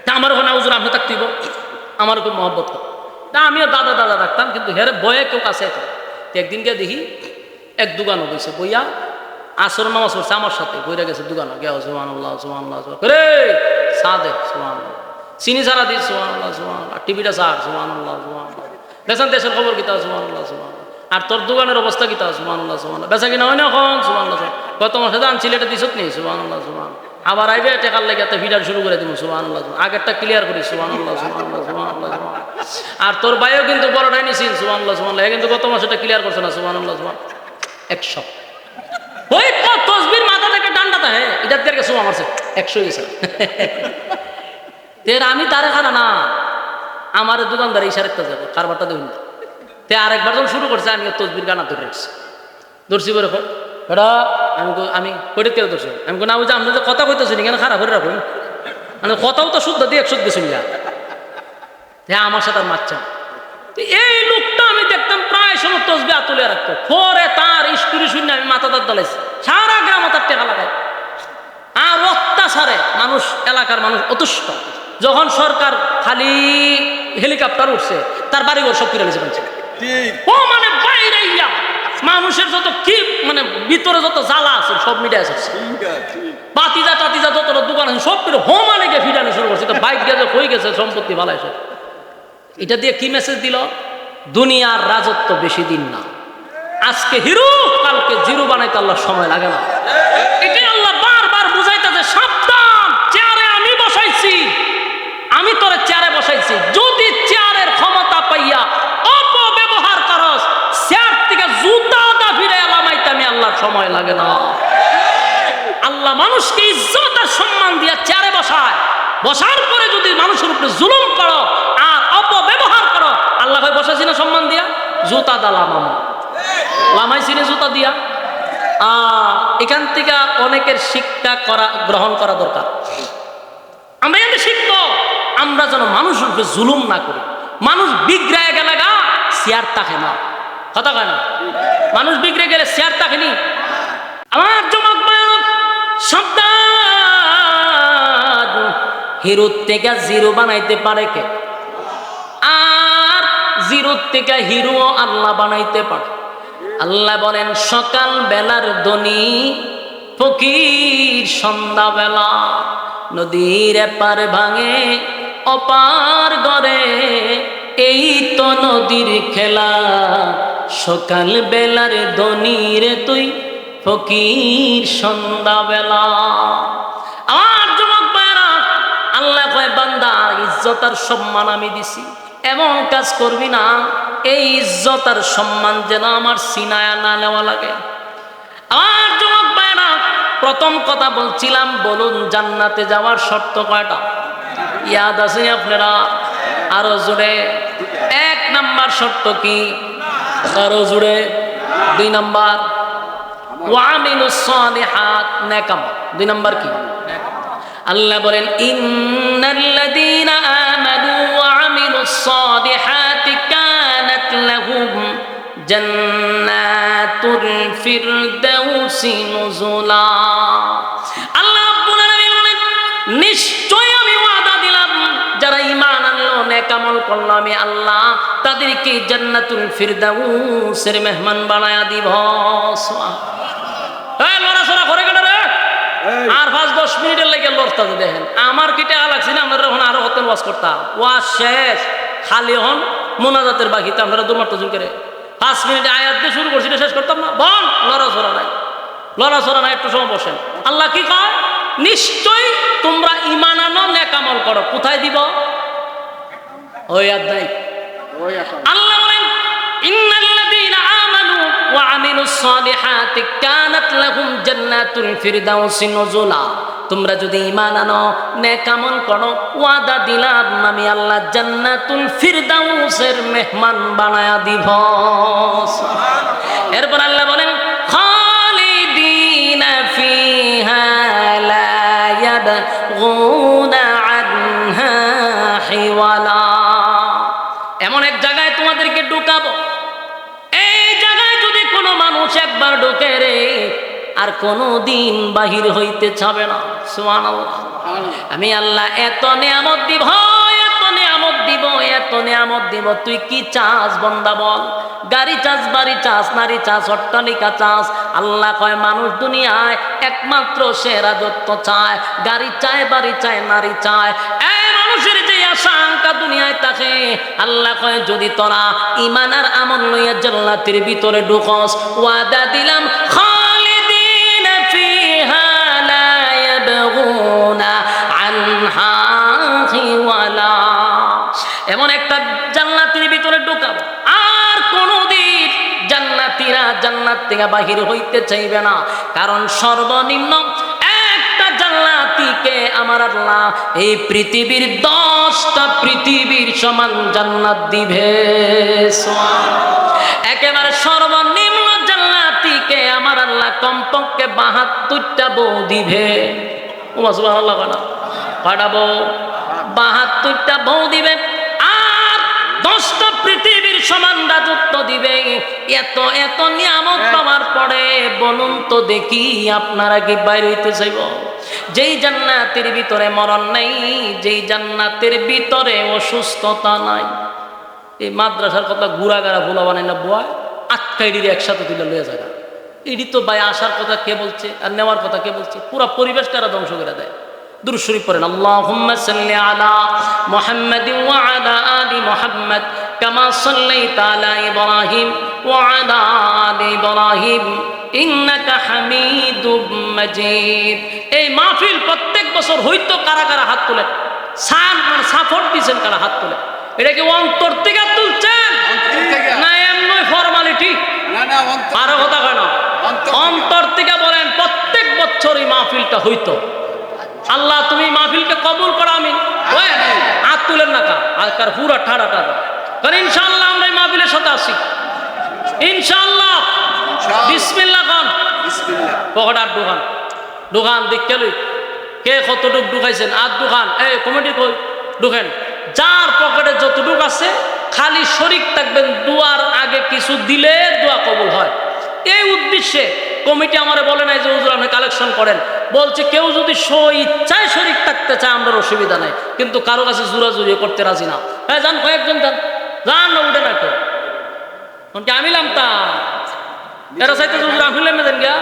তা আমার ওখানে উজুর আপনি থাকতেইব, আমার খুব মহব্বত করতো। তা আমিও দাদা দাদা ডাকতাম, কিন্তু হেরে বয়ে কেউ কাছে। একদিন গিয়ে দেখি এক দোকানও বইছে, বইয়া আসর নামাজ পড়ছে আমার সাথে, বইরা গেছে দোকানও গিয়া সুবহানাল্লাহ সুবহানাল্লাহ রে চা দে সুবহানাল্লাহ, চিনি ছাড়া দিস সুবহানাল্লাহ সুবহানাল্লাহ, টিভিটা ছাড় সুবহানাল্লাহ সুবহানাল্লাহ, বেচান দেশের খবর কিতা সুবহানাল্লাহ সুবহানাল্লাহ, আর তোর দোকানের অবস্থা কিতা সুবহানাল্লাহ সুবহানাল্লাহ, বেচা কিনা হয় না এখন সুবহানাল্লাহ, কত মাসে দান ছিলেটা দিছত নি সুবহানাল্লাহ সুবহানাল্লাহ, আবার আইবে টেকার লেগে একটা ভিডিও শুরু করে দিব সুবহানাল্লাহ, আগেরটা ক্লিয়ার করি সুবহানাল্লাহ সুবহানাল্লাহ সুবহানাল্লাহ, আর তোর ভাইও কিন্তু বড়টাই নিছিস সুবহানাল্লাহ সুবহানাল্লাহ, কিন্তু গত মাসে এটা ক্লিয়ার করছে না সুবহানাল্লাহ সুবহানাল্লাহ। 100 ওই তসবির মাথা থেকে ডান্ডাটা, হ্যাঁ এটা দিয়ে গেছে আমার 100 গেছে। আমি তারে খানা না, আমার দোকানদার ইশারেরটা যাবে কারবারটা দেখুন। তে আরেকবার যখন শুরু করছে আমি তসবির গানা ধরে রাখছি, ধরছি বলে এটা আমি কইতে কেউ ধরছি, আমি না বুঝি আপনি যে কথা কইতেছি কেন খারাপ করে রাখুন, মানে কথাও তো শুদ্ধ দিয়ে 100 দিয়ে শুনলা, হ্যাঁ আমার সাথে আর মারছেন। এই লোকটা আমি দেখতাম প্রায় সময় তসবি আতুলিয়া রাখতো, পরে তার স্কুরি শূন্য আমি মাথা দাঁত দালাইছি, সারা গ্রাম তার টেকা লাগায়। আর অত্যাচারে মানুষ, এলাকার মানুষ অতুষ্ট। যখন সরকার খালি হেলিকপ্টার উঠছে তার বাড়িঘর সব কিনে নিয়েছে, ও মানে মানুষের যত কি মানে ভিতরে যত জ্বালা আছে সব মিটাই আছে, পাতিজা টাতিজা যত দোকান আছে সব কিছু হোমানে গিয়ে ফিটানো শুরু করছে। তো বাইক গেছে হয়ে গেছে, সম্পত্তি ভালো আছে। এটা দিয়ে কি মেসেজ দিল? দুনিয়ার রাজত্ব বেশি দিন না, আজকে হিরো কালকে জিরো বানাইতে আল্লাহ সময় লাগে না। এটাই আল্লাহ বারবার বুঝাইতেছে, সাবধান, চেয়ারে আমি বসাইছি, আমি তোরে চেয়ারে বসাইছি, যদি চেয়ারের ক্ষমতা পাইয়া অপব্যবহার করস, চেয়ার থেকে জুতা দা ফিরে এলামাইতে আমি আল্লাহর সময় লাগে না। আল্লাহ মানুষকে ইজ্জত আর সম্মান দিয়া চেয়ারে বসায়, বসার পরে যদি মানুষের উপরে জুলুম করো আর অপব্যবহার করো, আল্লাহ ভাই বসাইছি না সম্মান দিয়া, জুতা দা লামাম লামাইছি না জুতা দিয়া। এখান থেকে অনেকের শিক্ষা গ্রহণ করা দরকার। আমরা এখানে শিখবো, আমরা যেন মানুষের উপরে জুলুম না করি। মানুষ বিগড়ে গেলে গা চেয়ার তাকে না, কথা কয় না, মানুষ বিগড়ে গেলে চেয়ার তাকেনি। আমার যুবক ভাইরা সাবধান, হিরো থেকে জিরো বানাইতে পারে কে? আর জিরো থেকে হিরো আল্লাহ বানাইতে পারে। আল্লাহ বলেন, সকাল বেলার ধনী ফকির সন্ধ্যা বেলা, নদীর এপার ভাঙে অপার গড়ে, এই তো নদীর খেলা, সকাল বেলার ধনী রে তুই ফকির সন্ধ্যা বেলা। আমার যুবক ভাইরা, আল্লাহ কয় বান্দা ইজ্জত আর সম্মান আমি দিছি, এমন কাজ করবি না এই ইজ্জত আর সম্মান যেন আমার সিনায়া না নেওয়া লাগে। আমার যুবক ভাইরা, প্রথম কথা বলছিলাম, বলুন জান্নাতে যাওয়ার শর্ত কয়টা? ইয়াদ আছে আপনারা? আরো জোরে। 1 নাম্বার শর্ত কি? আরো জোরে। 2 নাম্বার ওয়ামিলুস সালিহাত, নেক আমল। 2 নাম্বার কি? আল্লাহ বলেন, ইন্নাল্লাযীনা আমানু ওয়া আমিলুস সালিহাতি কানাত লাহুম জান্নাতুল ফিরদাউসি নুজুলা। আল্লাহ রাব্বুল আলামিন বলেন, নিশ্চয় আমি ওয়াদা দিলাম যারা ঈমান আনলো, নেক আমল করলো, আমি আল্লাহ তাদেরকে জান্নাতুল ফিরদাউসের মেহমান বানায়া দিব। এই লড়াছড়া করে কেন রে? আর 5-10 মিনিটের লেগে লড়তে দেখেন, আমার কি টাকা লাগছে না? আপনারা এখন আরো হতেন ওয়াজ করতাম, ওয়াজ শেষ খালি হন মোনাজাতের বাকিতে আপনারা দুমাত্র জুল করে 5 মিনিটে আয়াত দিয়ে শুরু করছি, শেষ করতাম না। বল, লড়াছড়া নাই, লড়াছড়া নাই, একটু সময় বসেন। আল্লাহ কি কয়? নিশ্চয় তোমরা ঈমান আনো, নেক আমল করো। কোথায় দিব? ওই আয়াত নাই। আল্লাহ বলেন, ইন্নাল্লাযীনা আমানু ওয়া আমিলুস সালিহাতি কানাত লাহুম জান্নাতুল ফিরদাউসি নুজুলা। তোমরা যদি ঈমান আনো, নেক আমল করো, ওয়াদা দিলাম আমি আল্লাহ জান্নাতুল ফিরদাউসের মেহমান বানায়া দিব। এরপর আল্লাহ বলেন, খালিদিনা ফিহা লা ইয়াবগুনা আনহা হিওয়ালা। এমন এক জায়গায় তোমাদেরকে ঢুকাবো, এই জায়গায় যদি কোনো মানুষ একবার ঢুকে রে, আর কোনো দিন বাহির হইতে চাবে না। সুবহানাল্লাহ। আমি আল্লাহ এত নিয়ামত দিব, এত নিয়ামত দিব, এত নিয়ামত দিব, তুই কি চাস বান্দা বল? গাড়ি চাস, বাড়ি চাস, নারী চাস, অট্টালিকা চাস? আল্লাহ কয় মানুষ দুনিয়ায় একমাত্র সে রাজত্ব চায়, গাড়ি চায়, বাড়ি চায়, নারী চায়। এই মানুষের যে আশঙ্কা দুনিয়ায় থাকে, আল্লাহ কয় যদি তোরা ঈমান আর আমল লইয়া জান্নাতের ভিতরে ঢুকস, ওয়াদা দিলাম খালিদিনা ফিহা লা ইয়াবগুনা আনহা হিওয়ালা। এমন একটা জান্নাতের ভিতরে ঢুকাবো, আর কোনদিন জান্নাতীরা জান্নাত থেকে বাহির হইতে চাইবে না। কারণ সর্বনিম্ন একটা জান্নাতীকে আমার আল্লাহ এই পৃথিবীর 10টা পৃথিবীর সমান জান্নাত দিবে। একেবারে সর্বনিম্ন জান্নাতীকে আমার আল্লাহ কমপক্ষে 72টা বউ দিবে। ও সুবহানাল্লাহ, কয়টা বউ? 72টা বউ দিবে, আর 10টা পৃথিবীর সমান রাজত্ব দিবে। এত এত নিয়ামত পাওয়ার পরে বলুন তো দেখি আপনারা কি বাইরে হইতে চাইব? যেই জান্নাতের ভিতরে মরণ নাই, যেই জান্নাতের ভিতরে অসুস্থতা নাই। এই মাদ্রাসার কথা গুড়াগাড়া ভোলা বানাই না বয়, আটকাইডিরে একসাথে তুলে লয়ে যায়। এটি তো ভাই আসার কথা কে বলছে আর নেওয়ার কথা কে বলছে? পুরো পরিবেশটা এরা ধ্বংস করে দেয়। দুরূদ শরীফ পড়েন, আল্লাহুম্মা সাল্লি আলা মুহাম্মাদিন ওয়া আলা আলি মুহাম্মাদ কামা সাল্লাইতা আলা ইব্রাহিম ওয়া আলা আলি ইব্রাহিম ইন্নাকা হামিদুম মাজিদ। এই মাহফিল প্রত্যেক বছর হইতো কারা কারা হাত তোলেন? সাপোর্ট দিয়েছেন কারা? হাত তোলেন। এটা কি অন্তর থেকে তুলছেন না এমনি ফরমালিটি? আরো কথা কয় না, অন্তর থেকে বলেন। প্রত্যেক বছর এই মাহফিলটা হইতো। আল্লাহ তুমি মাহফিলকে কবুল করো, আমিন। হাত তুলেন না কার পুরা ঠাড়া ঠাড়া, কারণ ইনশাআল্লাহ আমরা এই মাহফিলের সাথে আসি ইনশাআল্লাহ। বিসমিল্লাহ খান, পকেট আট দোকান দোকান দেখতে লই কে কতটুক ঢুকাইছেন। আট দোকান এই কমিটি কই ঢুকেন। যার পকেটে যতটুক আছে খালি শরিক থাকবেন, দুয়ার আগে কিছু দিলে দোয়া কবুল হয়। এই উদ্দেশ্যে কমিটি আমারে বলে নাই যে হুজুর আপনি কালেকশন করেন, বলছে কেউ যদি ইচ্ছায় শরিক থাকতে চায় আমরা অসুবিধা নাই, কিন্তু কারো কাছে জোরাজুরি করতে রাজি না। হ্যাঁ যান, কয়েকজন যান, যান না উঠে না কেউ। আমি লামতা এরা চাইতে হুজুর আমি লেমে দেন গিয়া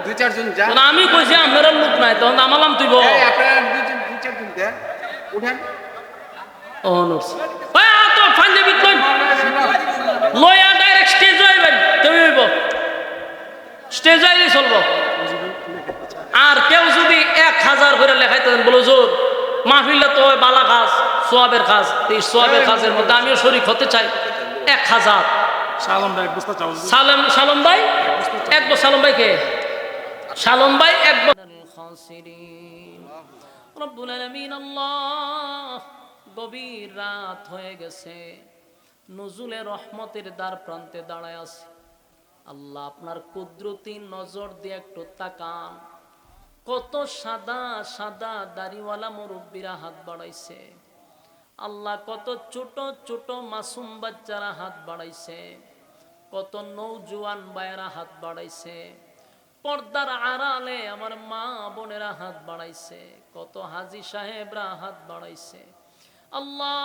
দুই চারজন যান, আমি কইছি আপনার লোক নাই তখন আমালাম তুইব আপনারা দুই চারজন দেন উঠেন। ও নোস ভাই তো পাঞ্জাবি কই লয়া ডাইরেক্ট স্টেজ যাইবেন, তুমি হইব স্টেজ যাইলে চলবো। আর কেউ যদি 1000 করে লেখাইতে দেন, বলো জোর মাহফিলটা তো বালা কাজ, সোয়াবের কাজ, এই সোয়াবের কাজের মধ্যে আমিও শরীক হতে চাই। 1000 সালম ভাই সালম ভাই এক বছর, সালম ভাই কে? সালম ভাই এক বছর। রব্বুল আলামিন আল্লাহ, গভীর রাত হয়ে গেছে, নজুলে রহমতের দ্বার প্রান্তে দাঁড়ায় আছে। আল্লাহ আপনার কুদরতি নজর দিয়ে একটু তাকান। কত সাদা সাদা দাড়িওয়ালা মুরব্বীরা হাত বাড়াইছে। আল্লাহ কত ছোট ছোট মাসুম বাচ্চারা হাত বাড়াইছে, কত নৌজওয়ান ভাইয়েরা হাত বাড়াইছে, পর্দার আড়ালে আমার মা বোনেরা হাত বাড়াইছে, কত হাজী সাহেবরা হাত বাড়াইছে। আল্লাহ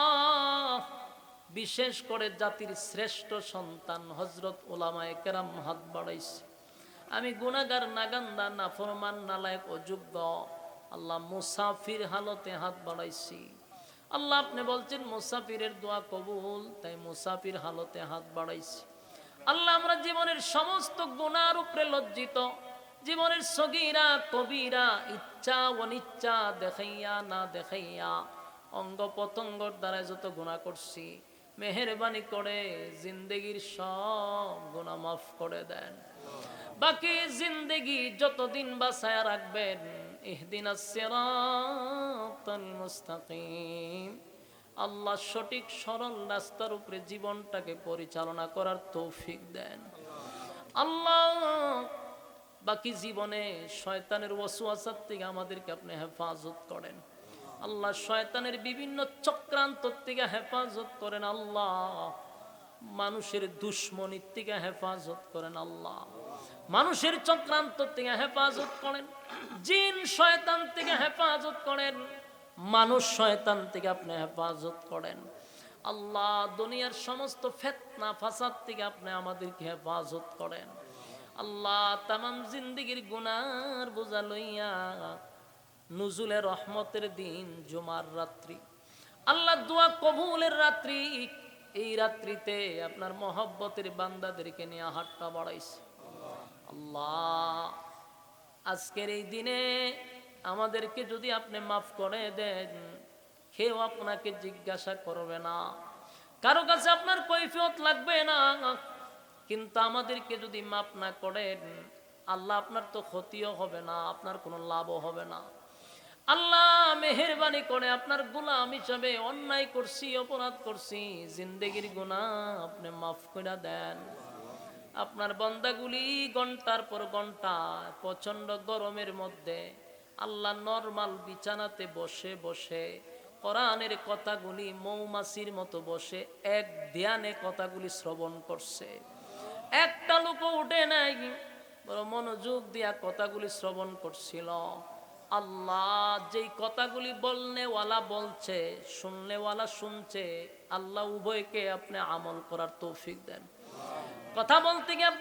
বিশেষ করে জাতির শ্রেষ্ঠ সন্তান হযরত উলামায়ে কেরাম হাত বাড়াইছে। আমি গুনাহগার, নাগান্দা, নাফরমান, নালায়েক, অযোগ্য আল্লাহ মুসাফির হালতে হাত বাড়াইছি। আল্লাহ আপনি বলছেন মুসাফিরের দোয়া কবুল, তাই মুসাফির হালতে হাত বাড়াইছি। আল্লাহ আমরা জীবনের সমস্ত গুনার উপরে লজ্জিত, জীবনের সগীরা কবিরা, ইচ্ছা অনিচ্ছা, দেখাইয়া না দেখাইয়া, অঙ্গ পতঙ্গর দ্বারা যত গুনাহ করছি, মেহেরবানি করে জিন্দেগির সব গুনাহ মাফ করে দেন। বাকি জিন্দেগি যতদিন বাঁচায়া রাখবেন, ইহদিনাস সিরাতাল মুস্তাকিম, আল্লাহ সঠিক সরল রাস্তার উপরে জীবনটাকে পরিচালনা করার তৌফিক দেন। আল্লাহ বাকি জীবনে শয়তানের ওয়াসওয়াসার থেকে আমাদেরকে আপনি হেফাজত করেন। আল্লাহ শয়তানের বিভিন্ন চক্রান্ত থেকে হেফাজত করেন। আল্লাহ মানুষের দুশ্মনির থেকে হেফাজত করেন। আল্লাহ মানুষের চক্রান্ত থেকে হেফাজত করেন। জিন শয়তান থেকে হেফাজত করেন। মানুষ শয়তান থেকে আপনি হেফাজত করেন। আল্লাহ দুনিয়ার সমস্ত ফিতনা ফাসাদ থেকে আপনি আমাদেরকে হেফাজত করেন। আল্লাহ তামাম জিন্দেগির গুনার বোঝা লইয়া নুজুলে রহমতের দিন জুমার রাত্রি, আল্লাহ দোয়া কবুলের রাত্রি, এই রাত্রিতে আপনার মহব্বতের বান্দাদেরকে নিয়ে হাতটা বাড়াইছে। আল্লাহ আজকের এই দিনে আমাদেরকে যদি আপনি মাফ করে দেন, কেউ আপনাকে জিজ্ঞাসা করবে না, কারো কাছে আপনার কৈফিয়ত লাগবে না। কিন্তু আমাদেরকে যদি মাফ না করেন, আল্লাহ আপনার তো ক্ষতিও হবে না, আপনার কোনো লাভও হবে না। আল্লাহ মেহেরবানি করে আপনার গোলাম হিসাবে অন্যায় করছি, অপরাধ করছি, জিন্দেগির গুনাহ আপনি মাফ করে দেন। আপনার বান্দাগুলি ঘন্টার পর ঘন্টা প্রচন্ড গরমের মধ্যে আল্লাহ নরমাল বিছানাতে বসে বসে কোরআনের কথাগুলি মৌমাছির মতো বসে এক ধ্যানে কথাগুলি শ্রবণ করছে। একটা লোকও উঠে নাই, বড় মনোযোগ দিয়া কথাগুলি শ্রবণ করছিল। আল্লাহ যেই কথাগুলি বলনেওয়ালা বলছে, শুননেওয়ালা শুনছে, আল্লাহ উভয়কে আপনি আমল করার তৌফিক দেন। কথা বলতে গিয়ে